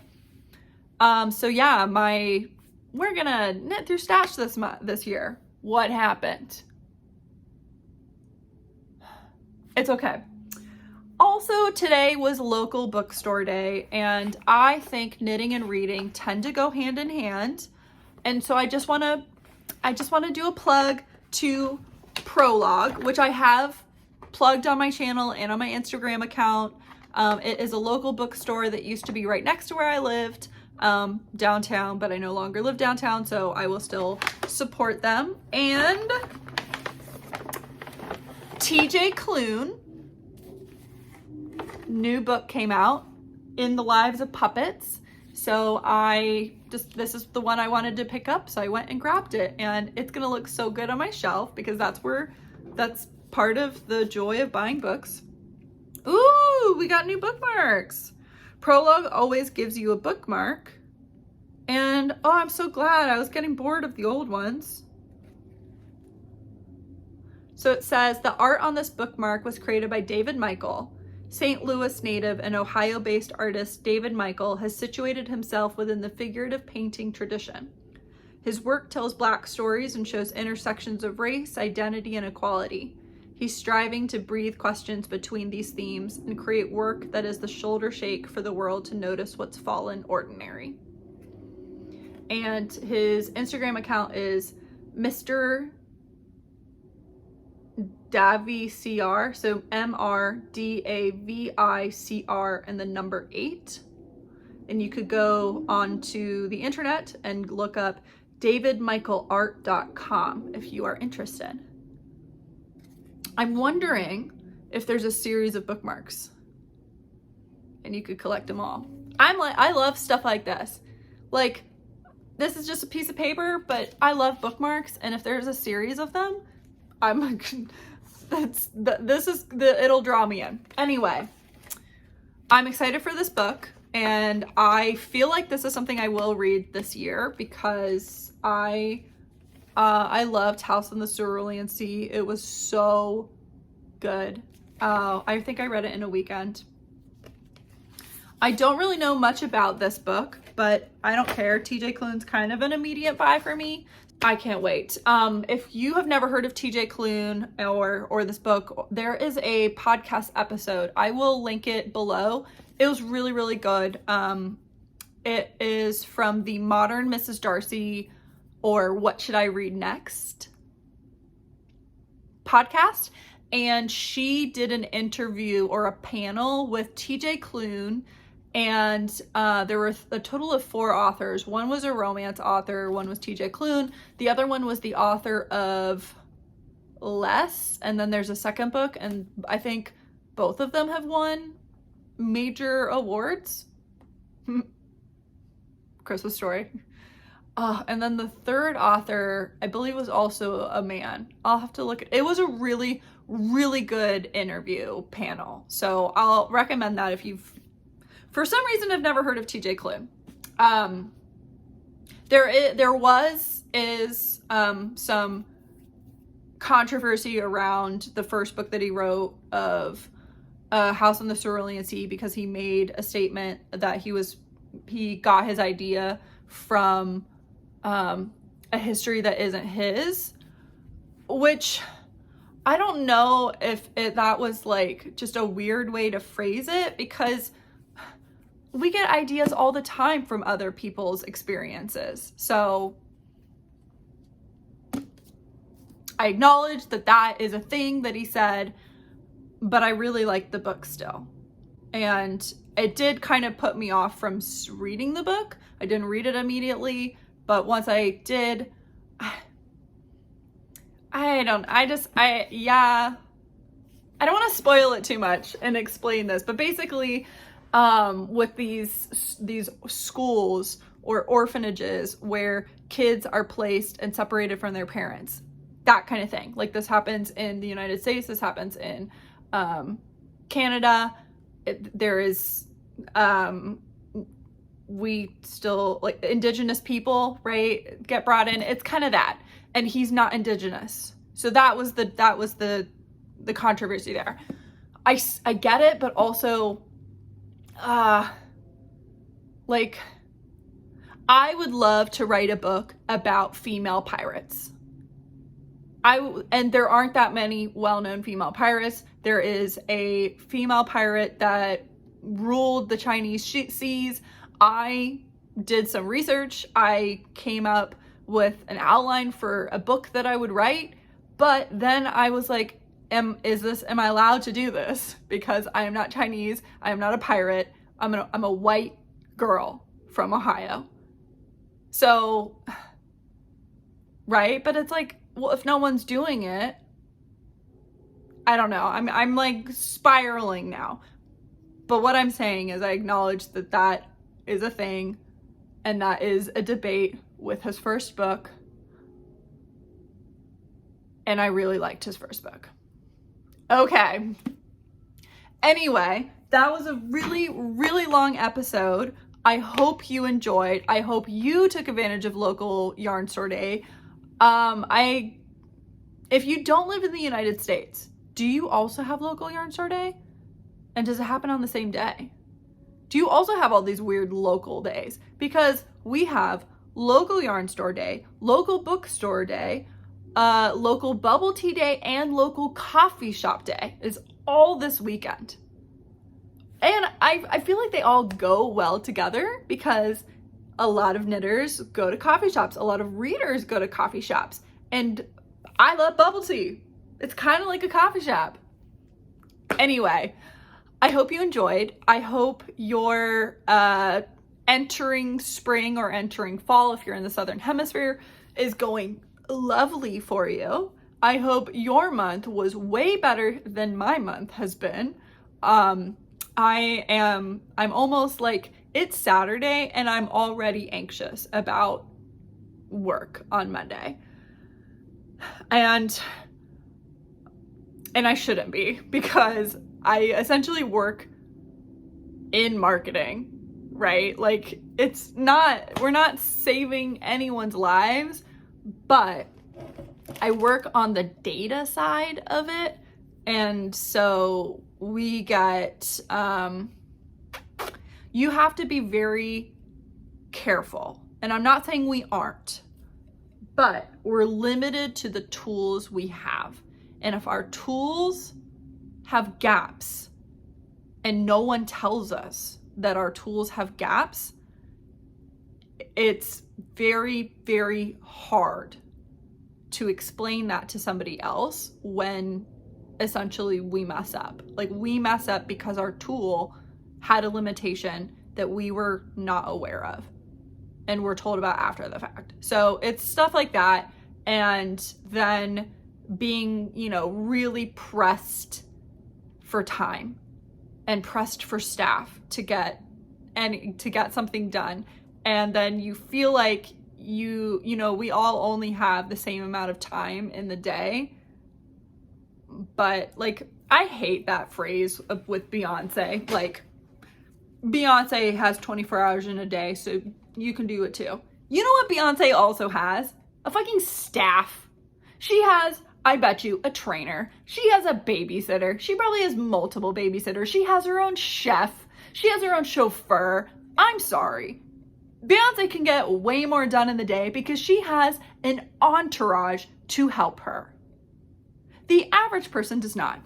So yeah, we're gonna knit through stash this year. What happened? It's okay. Also, today was local bookstore day, and I think knitting and reading tend to go hand in hand. And so I just want to do a plug to Prologue, which I have plugged on my channel and on my Instagram account. It is a local bookstore that used to be right next to where I lived, downtown, but I no longer live downtown, so I will still support them. And TJ Klune, new book came out, In the Lives of Puppets. So this is the one I wanted to pick up, so I went and grabbed it, and it's gonna look so good on my shelf because that's part of the joy of buying books. Ooh, we got new bookmarks. Prologue always gives you a bookmark, and oh, I'm so glad. I was getting bored of the old ones. So it says, the art on this bookmark was created by David Michael. St. Louis native and Ohio-based artist David Michael has situated himself within the figurative painting tradition. His work tells Black stories and shows intersections of race, identity, and equality. He's striving to breathe questions between these themes and create work that is the shoulder shake for the world to notice what's fallen ordinary. And his Instagram account is Mr. Davicr, so MRDAVICR and the number 8. And you could go onto the internet and look up davidmichaelart.com if you are interested. I'm wondering if there's a series of bookmarks and you could collect them all. I love stuff like this. Like, this is just a piece of paper, but I love bookmarks, and if there's a series of them, it'll draw me in. Anyway, I'm excited for this book, and I feel like this is something I will read this year because I loved House on the Cerulean Sea. It was so good. I think I read it in a weekend. I don't really know much about this book, but I don't care. TJ Klune's kind of an immediate buy for me. I can't wait. If you have never heard of TJ Klune or this book, there is a podcast episode. I will link it below. It was really, really good. It is from the Modern Mrs. Darcy, or What Should I Read Next podcast, and she did an interview or a panel with TJ Klune, and there were a total of 4 authors. One was a romance author, one was TJ Klune, the other one was the author of Less, and then there's a second book, and I think both of them have won major awards. Christmas Story. And then the third author, I believe, was also a man. I'll have to look at it. It was a really, really good interview panel. So I'll recommend that if you've, for some reason, I've never heard of TJ Klune. There was some controversy around the first book that he wrote of House on the Cerulean Sea, because he made a statement that he got his idea from a history that isn't his, which I don't know if that was like just a weird way to phrase it, because we get ideas all the time from other people's experiences. So I acknowledge that that is a thing that he said, but I really liked the book still. And it did kind of put me off from reading the book. I didn't read it immediately, but once I did, I don't want to spoil it too much and explain this, but basically, with these schools or orphanages where kids are placed and separated from their parents, that kind of thing. Like, this happens in the United States, this happens in Canada. There is, we still, like, Indigenous people, right, get brought in. It's kind of that. And he's not Indigenous. So that was the controversy there. I get it, but also, like, I would love to write a book about female pirates. And there aren't that many well-known female pirates. There is a female pirate that ruled the Chinese seas. I did some research. I came up with an outline for a book that I would write, but then I was like, am I allowed to do this? Because I am not Chinese. I am not a pirate. I'm a white girl from Ohio. So, right? But it's like, well, if no one's doing it, I don't know. I'm like spiraling now. But what I'm saying is I acknowledge that that is a thing, and that is a debate with his first book. And I really liked his first book. Okay. Anyway, that was a really, really long episode. I hope you enjoyed. I hope you took advantage of local yarn store day. If you don't live in the United States, do you also have local yarn store day? And does it happen on the same day? Do you also have all these weird local days? Because we have local yarn store day, local bookstore day, local bubble tea day, and local coffee shop day. It's all this weekend. And I feel like they all go well together, because a lot of knitters go to coffee shops. A lot of readers go to coffee shops. And I love bubble tea. It's kind of like a coffee shop. Anyway, I hope you enjoyed. I hope you're entering spring or entering fall, if you're in the Southern Hemisphere, is going lovely for you. I hope your month was way better than my month has been. I'm almost like, it's Saturday and I'm already anxious about work on Monday. And I shouldn't be, because I essentially work in marketing, right? Like, we're not saving anyone's lives, but I work on the data side of it. And so we get, you have to be very careful. And I'm not saying we aren't, but we're limited to the tools we have. And if our tools have gaps and no one tells us that our tools have gaps, it's very, very hard to explain that to somebody else when essentially we mess up. Like, we mess up because our tool had a limitation that we were not aware of and we're told about after the fact. So it's stuff like that. And then being, you know, really pressed for time and pressed for staff to get something done. And then you feel like you know, we all only have the same amount of time in the day. But like, I hate that phrase with Beyonce. Like, Beyonce has 24 hours in a day, so you can do it too. You know what Beyonce also has? A fucking staff. She has, I bet you, a trainer. She has a babysitter. She probably has multiple babysitters. She has her own chef. She has her own chauffeur. I'm sorry. Beyonce can get way more done in the day because she has an entourage to help her. The average person does not.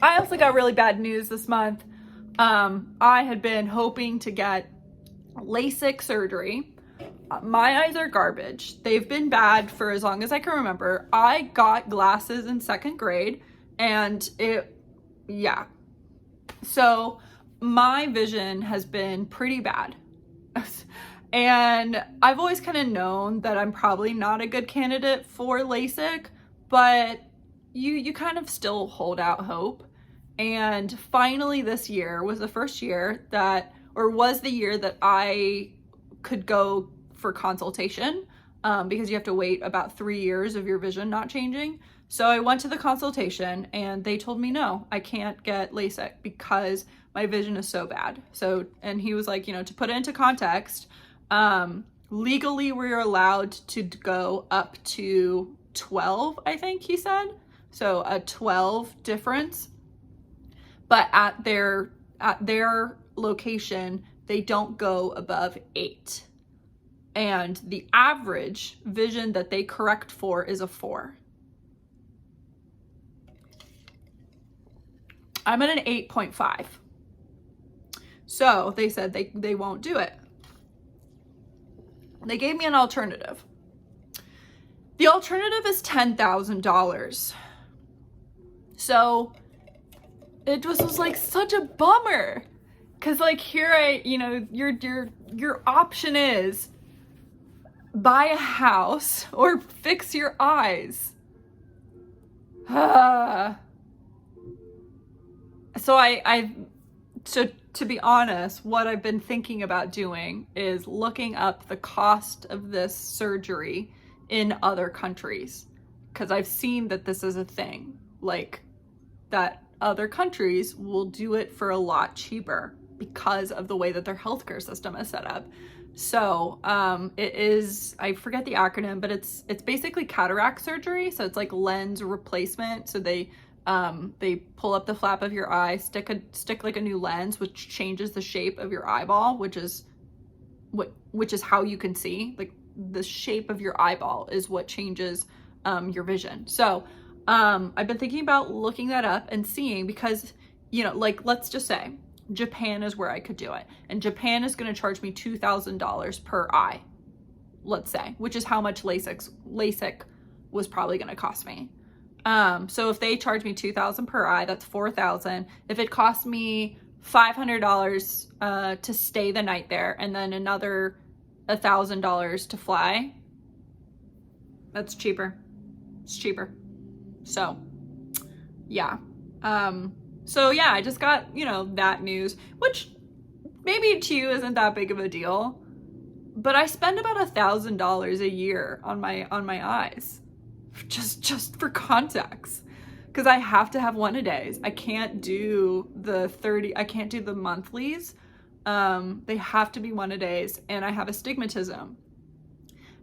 I also got really bad news this month. I had been hoping to get LASIK surgery. My eyes are garbage. They've been bad for as long as I can remember. I got glasses in 2nd grade and yeah. So my vision has been pretty bad. And I've always kind of known that I'm probably not a good candidate for LASIK, but you kind of still hold out hope. And finally this year was the first year that, or was the year that I could go for consultation, because you have to wait about 3 years of your vision not changing. So I went to the consultation and they told me, no, I can't get LASIK because my vision is so bad. So, and he was like, you know, to put it into context, legally we're allowed to go up to 12, I think he said. So a 12 difference. But at their location, they don't go above 8. And the average vision that they correct for is a 4. I'm at an 8.5. So they said they won't do it. They gave me an alternative. The alternative is $10,000. So it just was like such a bummer. Cause like here your option is buy a house or fix your eyes. So to be honest, what I've been thinking about doing is looking up the cost of this surgery in other countries. Cause I've seen that this is a thing, like that other countries will do it for a lot cheaper because of the way that their healthcare system is set up. So it is, I forget the acronym, but it's basically cataract surgery. So it's like lens replacement. So they pull up the flap of your eye, stick like a new lens, which changes the shape of your eyeball, which is how you can see. Like the shape of your eyeball is what changes your vision. So I've been thinking about looking that up and seeing, because, you know, like, let's just say Japan is where I could do it. And Japan is going to charge me $2,000 per eye, let's say, which is how much LASIK was probably going to cost me. So if they charge me $2,000 per eye, that's $4,000. If it cost me $500 to stay the night there and then another $1,000 to fly, that's cheaper. It's cheaper. So yeah. So yeah, I just got, you know, that news, which maybe to you isn't that big of a deal, but I spend about $1,000 a year on my eyes, just for context, because I have to have one-a-days. I can't do I can't do the monthlies. They have to be one-a-days, and I have astigmatism.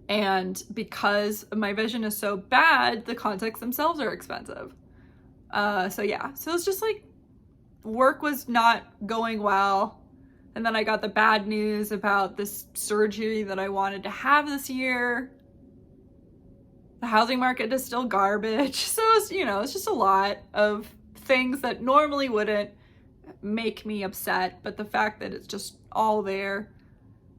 And because my vision is so bad, the contacts themselves are expensive. So yeah, so it's just like work was not going well. And then I got the bad news about this surgery that I wanted to have this year. The housing market is still garbage. So it's, you know, it's just a lot of things that normally wouldn't make me upset. But the fact that it's just all there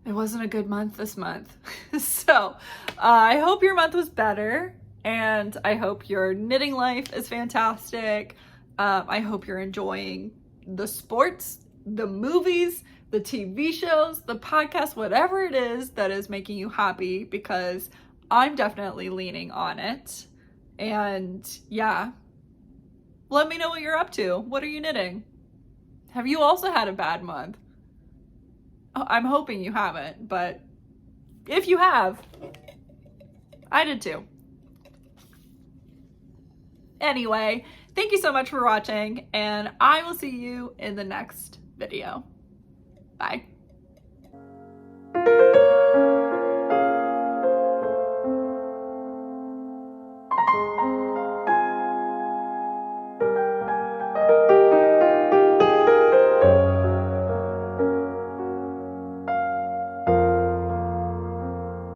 it wasn't a good month this month. So I hope your month was better, and I hope your knitting life is fantastic. I hope you're enjoying the sports, the movies, the TV shows, the podcast, whatever it is that is making you happy, because I'm definitely leaning on it. And yeah, let me know what you're up to. What are you knitting? Have you also had a bad month? I'm hoping you haven't, but if you have, I did too. Anyway, thank you so much for watching, and I will see you in the next video. Bye.